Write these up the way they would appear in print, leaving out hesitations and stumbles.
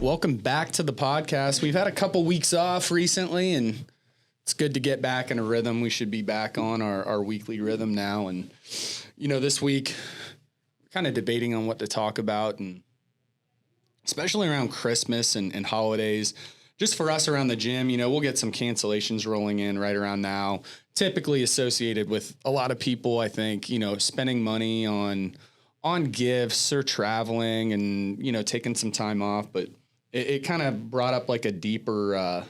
welcome back to the podcast. We've had a couple weeks off recently, and it's good to get back in a rhythm. We should be back on our weekly rhythm now. And, this week, we're kind of debating on what to talk about, and especially around Christmas and holidays. Just for us around the gym, we'll get some cancellations rolling in right around now, typically associated with a lot of people, I think, spending money on gifts or traveling and, taking some time off. But it kind of brought up like a deeper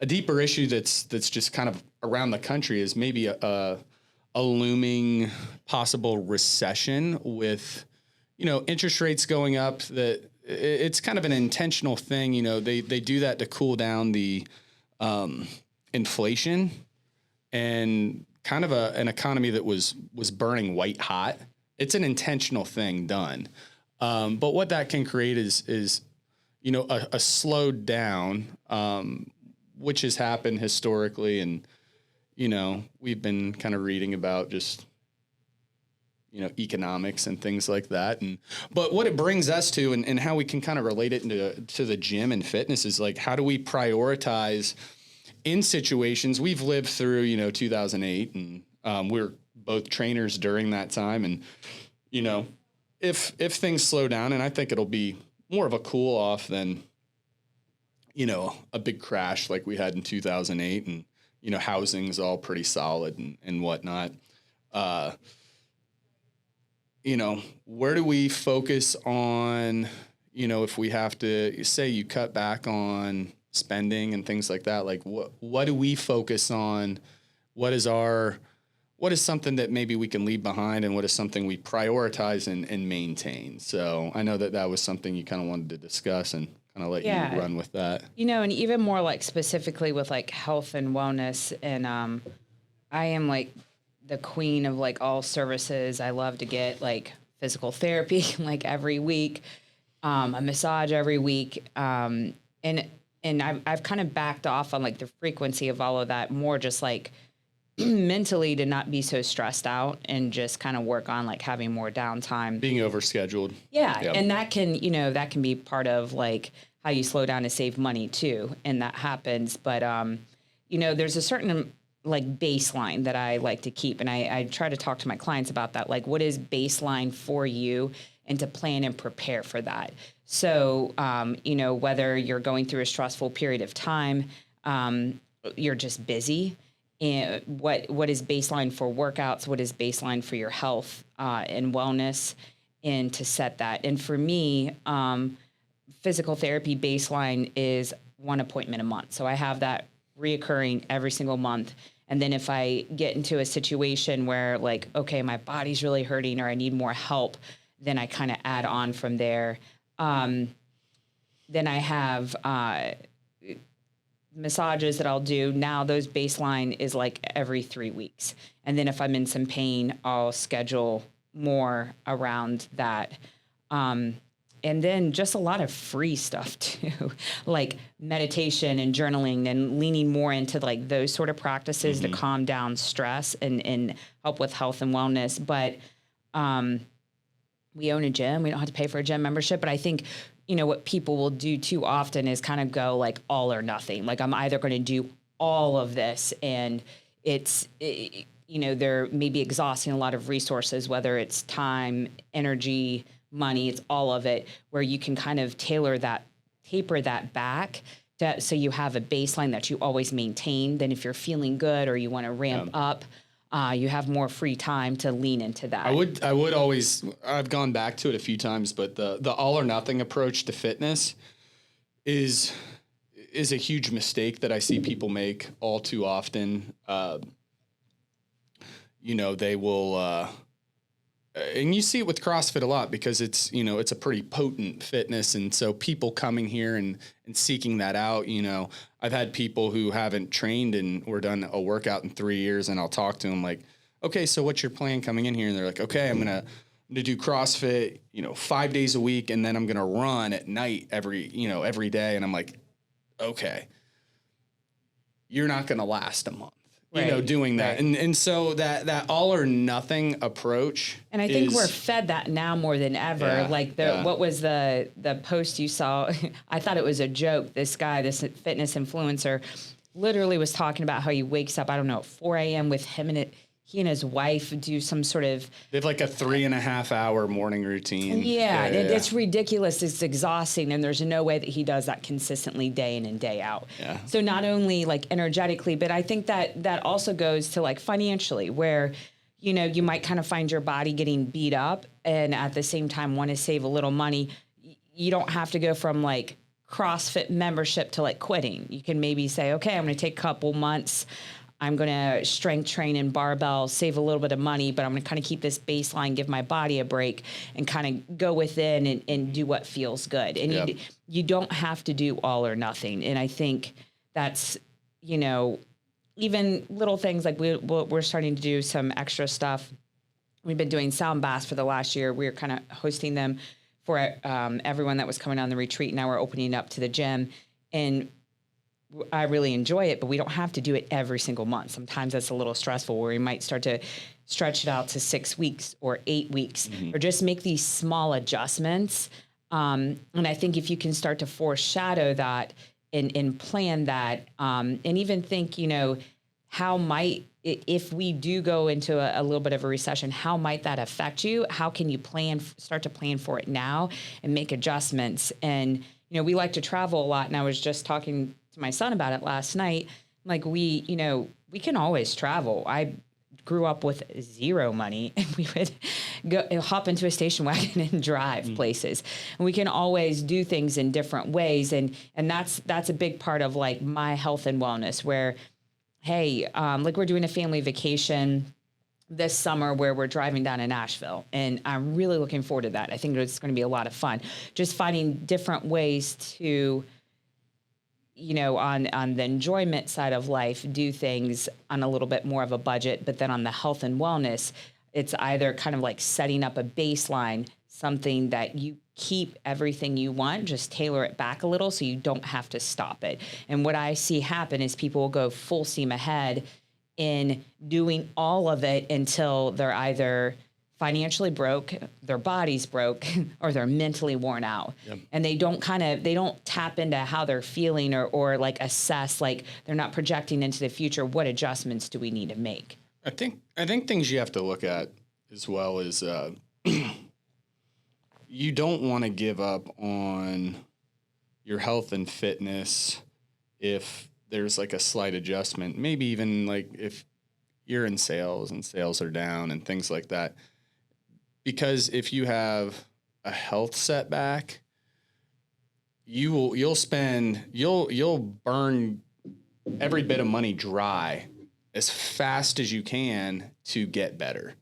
issue that's just kind of around the country, is maybe a looming possible recession with, interest rates going up. That it's kind of an intentional thing. They do that to cool down the inflation and kind of an economy that was burning white hot. It's an intentional thing done. But what that can create is a slowed down, which has happened historically. And, we've been kind of reading about just, economics and things like that. But what it brings us to and how we can kind of relate it to the gym and fitness is like, how do we prioritize in situations? We've lived through, 2008, and we're both trainers during that time. And, if things slow down, and I think it'll be more of a cool off than, a big crash like we had in 2008, and, housing's all pretty solid and whatnot. Where do we focus on, if we have to say you cut back on spending and things like that, like what do we focus on? What is something that maybe we can leave behind, and what is something we prioritize and maintain? So I know that was something you kind of wanted to discuss, and kind of let you run with that. And even more like specifically with like health and wellness. And I am like the queen of like all services. I love to get like physical therapy like every week, a massage every week. And I've kind of backed off on like the frequency of all of that, more just like mentally to not be so stressed out and just kind of work on like having more downtime. Being overscheduled. Yeah. Yep. And that can be part of like how you slow down to save money too. And that happens. But, there's a certain like baseline that I like to keep. And I try to talk to my clients about that. Like, what is baseline for you, and to plan and prepare for that. So, whether you're going through a stressful period of time, you're just busy. And what is baseline for workouts? What is baseline for your health and wellness? And to set that. And for me, physical therapy baseline is 1 appointment a month. So I have that reoccurring every single month. And then if I get into a situation where like, okay, my body's really hurting or I need more help, then I kind of add on from there. Then I have massages that I'll do. Now those baseline is like every 3 weeks. And then if I'm in some pain, I'll schedule more around that. And then just a lot of free stuff too, like meditation and journaling, and leaning more into like those sort of practices to calm down stress and help with health and wellness. But we own a gym. We don't have to pay for a gym membership. But I think what people will do too often is kind of go like all or nothing. Like, I'm either going to do all of this, and they're maybe exhausting a lot of resources, whether it's time, energy, money, it's all of it, where you can kind of taper that back so you have a baseline that you always maintain. Then if you're feeling good or you want to ramp up, you have more free time to lean into that. I would always, I've gone back to it a few times, but the all or nothing approach to fitness is a huge mistake that I see people make all too often. They will, and you see it with CrossFit a lot, because it's a pretty potent fitness. And so people coming here and seeking that out, I've had people who haven't trained or done a workout in 3 years, and I'll talk to them like, okay, so what's your plan coming in here? And they're like, okay, I'm going to do CrossFit, 5 days a week. And then I'm going to run at night every day. And I'm like, okay, you're not going to last a month. doing that. Right. And so that all or nothing approach. And I think we're fed that now more than ever. Yeah, like what was the post you saw? I thought it was a joke. This guy, this fitness influencer, literally was talking about how he wakes up, I don't know, at 4 a.m. with he and his wife do some sort of... They have like a 3.5 hour morning routine. Yeah, it's ridiculous. It's exhausting. And there's no way that he does that consistently day in and day out. Yeah. So not only like energetically, but I think that also goes to like financially where, you might kind of find your body getting beat up and at the same time want to save a little money. You don't have to go from like CrossFit membership to like quitting. You can maybe say, okay, I'm going to take a couple months. I'm going to strength train in barbell, save a little bit of money, but I'm going to kind of keep this baseline, give my body a break, and kind of go within and do what feels good. And you don't have to do all or nothing. And I think that's, even little things like we're starting to do some extra stuff. We've been doing sound baths for the last year. We're kind of hosting them for everyone that was coming on the retreat. Now we're opening up to the gym. And I really enjoy it, but we don't have to do it every single month. Sometimes that's a little stressful where we might start to stretch it out to 6 weeks or 8 weeks or just make these small adjustments. And I think if you can start to foreshadow that and plan that and even think, how might, if we do go into a little bit of a recession, how might that affect you? How can you start to plan for it now and make adjustments? And, we like to travel a lot. And I was just talking to my son about it last night. Like we can always travel. I grew up with zero money and we would go hop into a station wagon and drive places. And we can always do things in different ways. And that's a big part of like my health and wellness where, hey, like we're doing a family vacation this summer where we're driving down to Nashville. And I'm really looking forward to that. I think it's going to be a lot of fun. Just finding different ways to, on the enjoyment side of life, do things on a little bit more of a budget. But then on the health and wellness, it's either kind of like setting up a baseline, something that you keep everything you want, just tailor it back a little so you don't have to stop it. And what I see happen is people will go full steam ahead in doing all of it until they're either financially broke, their body's broke, or they're mentally worn out. Yep. And they don't tap into how they're feeling or like assess, like they're not projecting into the future. What adjustments do we need to make? I think things you have to look at as well is you don't want to give up on your health and fitness if there's like a slight adjustment, maybe even like if you're in sales and sales are down and things like that. Because if you have a health setback, you'll burn every bit of money dry as fast as you can to get better.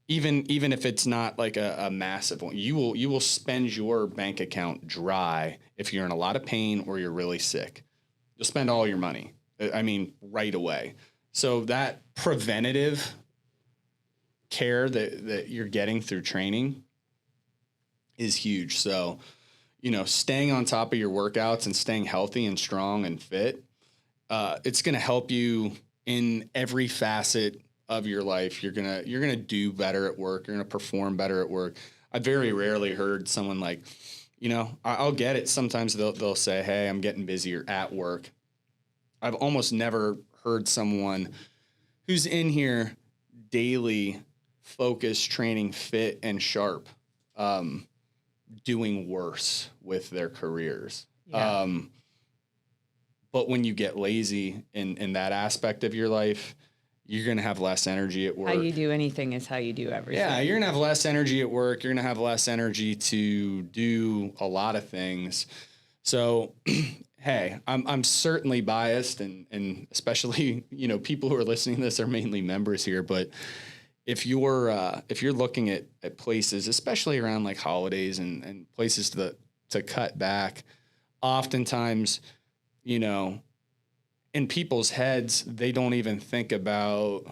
Even if it's not like a massive one, you will spend your bank account dry if you're in a lot of pain or you're really sick. You'll spend all your money. I mean, right away. So that preventative care that you're getting through training is huge. So, staying on top of your workouts and staying healthy and strong and fit, it's going to help you in every facet of your life. You're going to do better at work. You're going to perform better at work. I very rarely heard someone like, I'll get it. Sometimes they'll say, hey, I'm getting busier at work. I've almost never heard someone who's in here daily focused, training, fit, and sharp, doing worse with their careers. Yeah. But when you get lazy in that aspect of your life, you're going to have less energy at work. How you do anything is how you do everything. Yeah, you're going to have less energy at work. You're going to have less energy to do a lot of things. So, hey, I'm certainly biased, and especially, people who are listening to this are mainly members here. But if you're looking at places, especially around like holidays and places to cut back, oftentimes, in people's heads, they don't even think about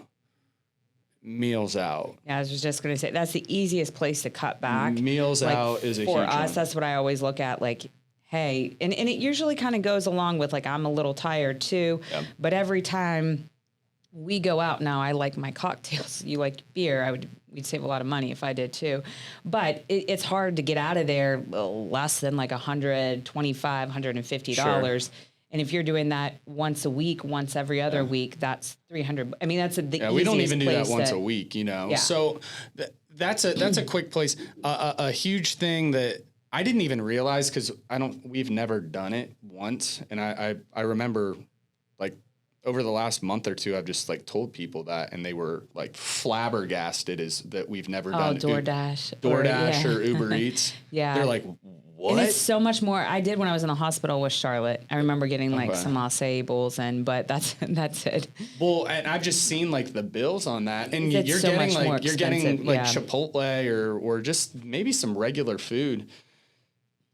meals out. Yeah, I was just going to say, that's the easiest place to cut back. Meals out is a huge one. For us, that's what I always look at, like, hey, and it usually kind of goes along with, like, I'm a little tired too, yep. But every time we go out now. I like my cocktails. You like beer. We'd save a lot of money if I did too. But it's hard to get out of there less than like $125, $150. Sure. And if you're doing that once a week, once every other week, that's $300. I mean, that's the easiest we don't even do that place once a week, Yeah. So that's a quick place. A huge thing that I didn't even realize, because we've never done it once. And I remember, like, over the last month or two, I've just like told people that, and they were like flabbergasted that we've never done DoorDash or Uber Eats. Yeah. They're like, what? And it's so much more. I did when I was in the hospital with Charlotte. I remember getting like some acai bowls but that's it. Well, and I've just seen like the bills on that, and It's you're so getting much more like expensive, yeah. Chipotle or just maybe some regular food,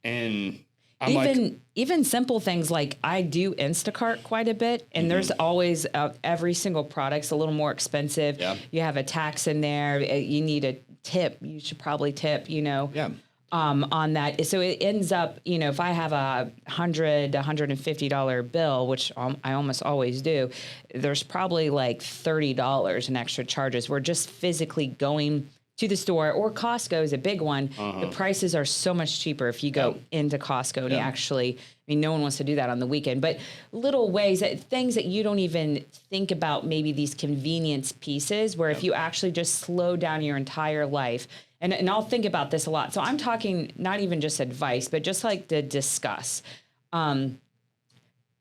and I'm even simple things like I do Instacart quite a bit, and there's always every single product's a little more expensive. Yeah. You have a tax in there. You need a tip. You should probably tip. Yeah. On that. So it ends up, if I have a $150 bill, which I almost always do, there's probably like $30 in extra charges. We're just physically going to the store, or Costco is a big one. The prices are so much cheaper if you go into Costco and you actually, no one wants to do that on the weekend, but little ways, things that you don't even think about, maybe these convenience pieces where if you actually just slow down your entire life. And I'll think about this a lot. So I'm talking not even just advice, but just like to discuss.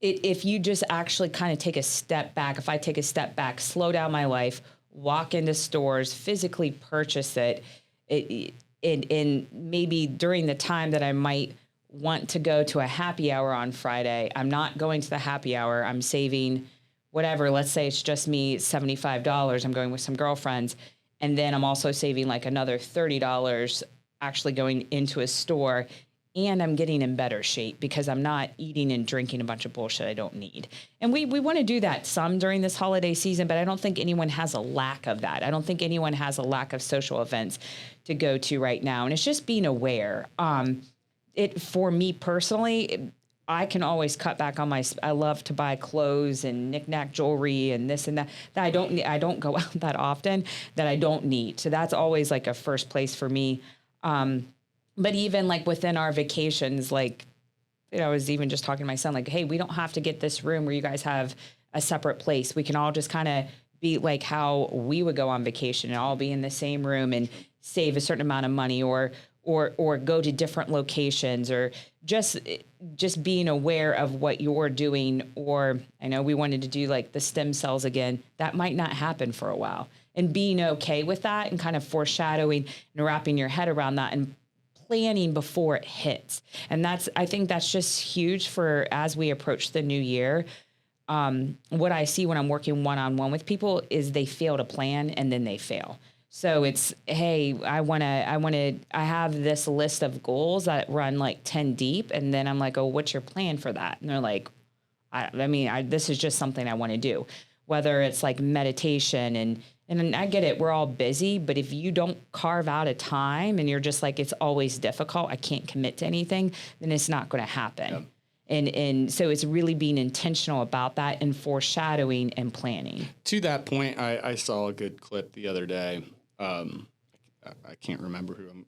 If you just actually kind of take a step back, if I take a step back, slow down my life, walk into stores, physically purchase it, and maybe during the time that I might want to go to a happy hour on Friday, I'm not going to the happy hour. I'm saving whatever. Let's say it's just me, $75. I'm going with some girlfriends. And then I'm also saving like another $30 actually going into a store, and I'm getting in better shape because I'm not eating and drinking a bunch of bullshit I don't need. And we want to do that some during this holiday season, but I don't think anyone has a lack of that. I don't think anyone has a lack of social events to go to right now. And it's just being aware. For me personally, I can always cut back on I love to buy clothes and knickknack jewelry and this and that I don't go out that often, that I don't need. So that's always like a first place for me. But even like within our vacations, like, I was even just talking to my son, like, hey, we don't have to get this room where you guys have a separate place. We can all just kind of be like how we would go on vacation and all be in the same room and save a certain amount of money, or go to different locations, or just being aware of what you're doing. Or I know we wanted to do like the stem cells again. That might not happen for a while, and being okay with that and kind of foreshadowing and wrapping your head around that and planning before it hits. And I think that's just huge for as we approach the new year. What I see when I'm working one-on-one with people is they fail to plan and then they fail. So it's, hey, I have this list of goals that run like 10 deep. And then I'm like, oh, what's your plan for that? And they're like, this is just something I want to do, whether it's like meditation and I get it. We're all busy, but if you don't carve out a time and you're just like, it's always difficult, I can't commit to anything, then it's not going to happen. Yep. And so it's really being intentional about that and foreshadowing and planning. To that point, I saw a good clip the other day. I can't remember who I'm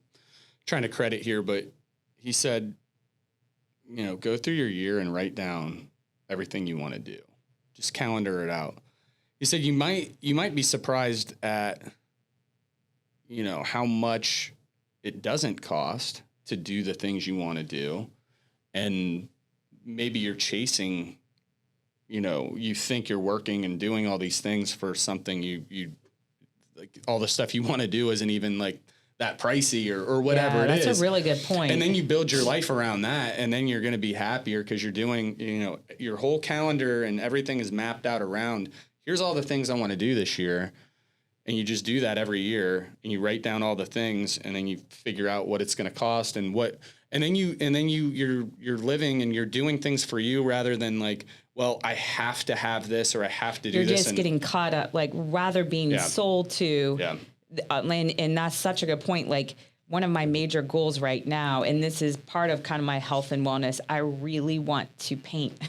trying to credit here, but he said, go through your year and write down everything you want to do. Just calendar it out. He said you might be surprised at, how much it doesn't cost to do the things you want to do. And maybe you're chasing, you think you're working and doing all these things for something you like, all the stuff you want to do isn't even like that pricey or whatever it is. That's a really good point. And then you build your life around that, and then you're going to be happier because you're doing, your whole calendar and everything is mapped out around, here's all the things I want to do this year. And you just do that every year, and you write down all the things, and then you figure out what it's going to cost and then you're living and you're doing things for you rather than like, well, I have to have this or I have to do this. You're just getting caught up, like rather being sold to. Yeah. And that's such a good point. Like one of my major goals right now, and this is part of kind of my health and wellness, I really want to paint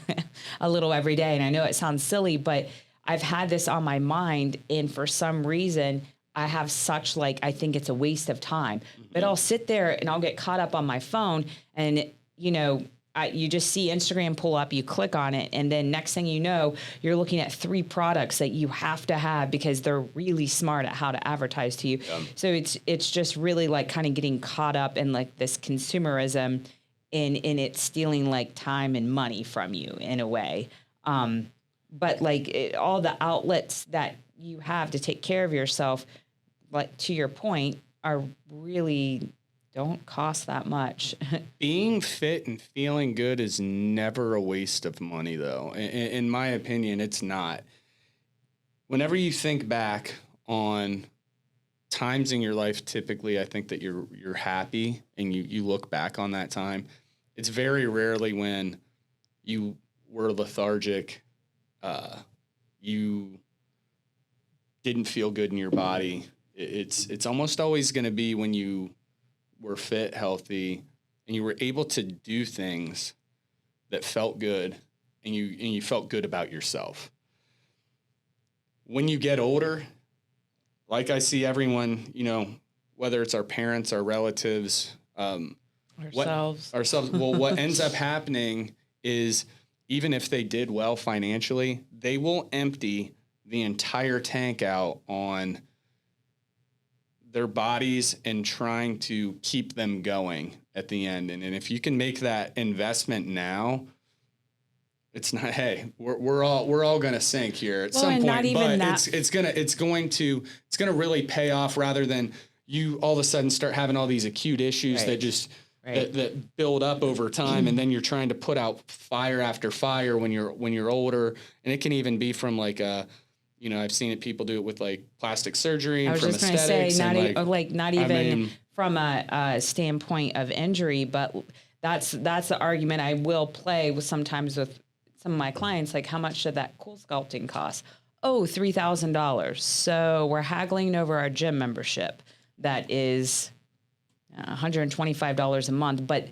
a little every day. And I know it sounds silly, but I've had this on my mind, and for some reason I have such I think it's a waste of time, but I'll sit there and I'll get caught up on my phone, and you just see Instagram pull up, you click on it, and then next thing you know, you're looking at 3 products that you have to have because they're really smart at how to advertise to you. Yeah. So it's just really kind of getting caught up in this consumerism, and it's stealing time and money from you in a way. But all the outlets that you have to take care of yourself, to your point, are really don't cost that much. Being fit and feeling good is never a waste of money, though. In my opinion, it's not. Whenever you think back on times in your life, typically, I think that you're happy and you look back on that time. It's very rarely when you were lethargic, you didn't feel good in your body. It's almost always going to be when you were fit, healthy, and you were able to do things that felt good, and you felt good about yourself. When you get older, like I see everyone, whether it's our parents, our relatives, ourselves. Well, what ends up happening is even if they did well financially, they will empty the entire tank out on their bodies and trying to keep them going at the end. And if you can make that investment now, it's not, hey, we're all going to sink here at some point, not even but it's going to really pay off rather than you all of a sudden start having all these acute issues right. that just that build up over time. And then you're trying to put out fire after fire when you're older. And it can even be from I've seen people do it with plastic surgery and from aesthetics. I was just going to say, not even from a standpoint of injury, but that's the argument I will play sometimes with some of my clients. How much did that cool sculpting cost? Oh, $3,000. So we're haggling over our gym membership. That is $125 a month. But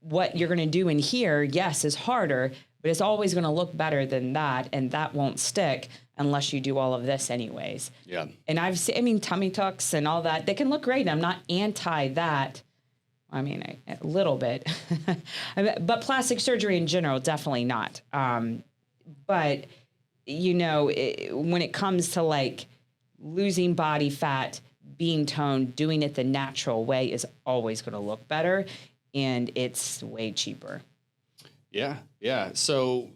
what you're going to do in here, yes, is harder, but it's always going to look better than that, and that won't stick unless you do all of this anyways. Yeah. And I've seen, tummy tucks and all that, they can look great. I'm not anti that. A little bit. But plastic surgery in general, definitely not. But, when it comes to losing body fat, being toned, doing it the natural way is always going to look better, and it's way cheaper. Yeah. Yeah. So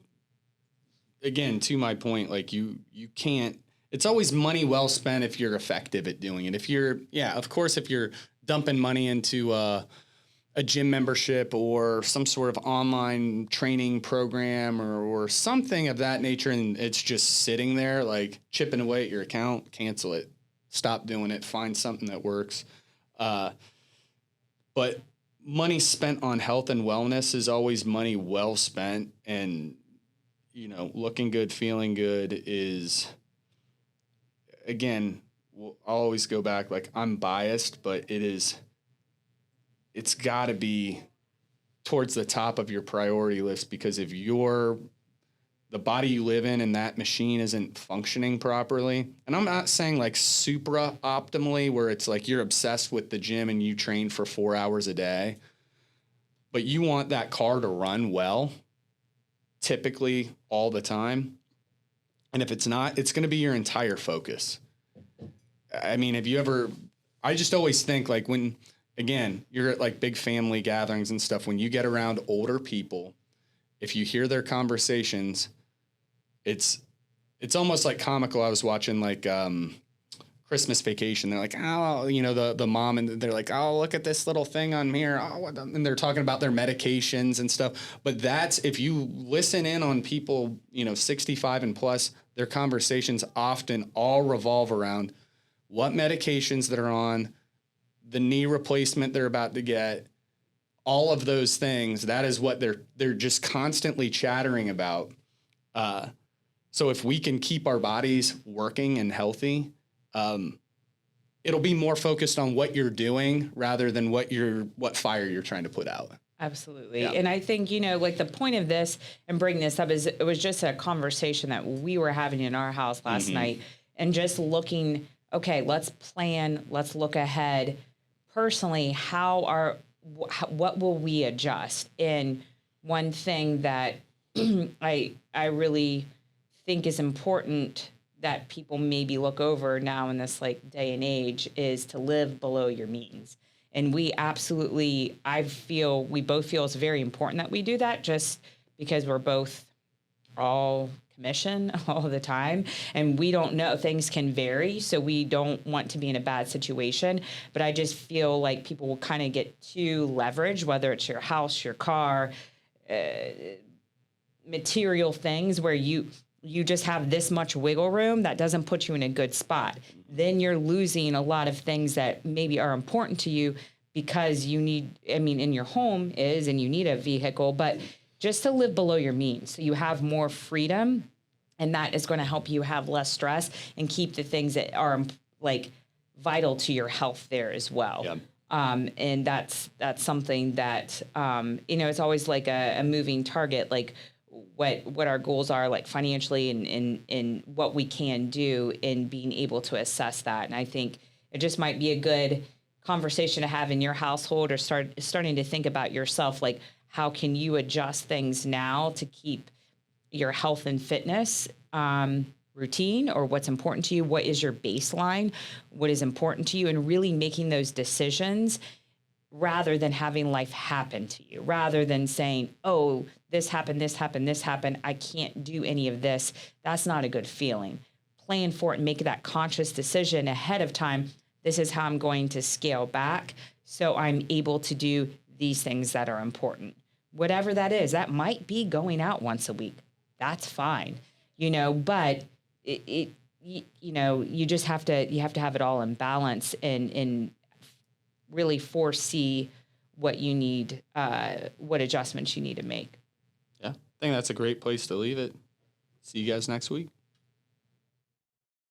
again, to my point, you can't, it's always money well spent if you're effective at doing it. If you're dumping money into a gym membership or some sort of online training program or something of that nature, and it's just sitting there, chipping away at your account, cancel it, stop doing it, find something that works. But money spent on health and wellness is always money well spent. And, looking good, feeling good is, again, I'll always go back, I'm biased, but it's got to be towards the top of your priority list, because if the body you live in and that machine isn't functioning properly, and I'm not saying supra optimally where it's you're obsessed with the gym and you train for 4 hours a day, but you want that car to run well, typically all the time. And if it's not, it's going to be your entire focus. I just always think when, again, you're at big family gatherings and stuff, when you get around older people, if you hear their conversations, it's almost comical. I was watching Christmas Vacation. They're the mom, and they're oh, look at this little thing on here. Oh, and they're talking about their medications and stuff. But that's, if you listen in on people, 65 and plus, their conversations often all revolve around what medications they're on, the knee replacement they're about to get, all of those things. That is what they're just constantly chattering about. So if we can keep our bodies working and healthy, it'll be more focused on what you're doing rather than what fire you're trying to put out. Absolutely. Yeah. And I think, like the point of this and bringing this up is it was just a conversation that we were having in our house last night and just looking, okay, let's plan, let's look ahead. Personally, what will we adjust? And one thing that I really think is important that people maybe look over now in this like day and age is to live below your means. And we both feel it's very important that we do that just because we're both all commission all the time. And we don't know, things can vary. So we don't want to be in a bad situation. But I just feel like people will kind of get too leveraged, whether it's your house, your car, material things where you just have this much wiggle room that doesn't put you in a good spot. Then you're losing a lot of things that maybe are important to you because you need, in your home and you need a vehicle, but just to live below your means. So you have more freedom, and that is going to help you have less stress and keep the things that are like vital to your health there as well. Yeah. And that's something that, it's always like a moving target, like what our goals are like financially and what we can do in being able to assess that. And I think it just might be a good conversation to have in your household or starting to think about yourself, like how can you adjust things now to keep your health and fitness routine, or what's important to you, what is your baseline, what is important to you, and really making those decisions rather than having life happen to you, rather than saying, oh, this happened, I can't do any of this. That's not a good feeling. Plan for it and make that conscious decision ahead of time. This is how I'm going to scale back so I'm able to do these things that are important. Whatever that is, that might be going out once a week. That's fine, but you just have to have it all in balance and really foresee what you need, what adjustments you need to make. Yeah, I think that's a great place to leave it. See you guys next week.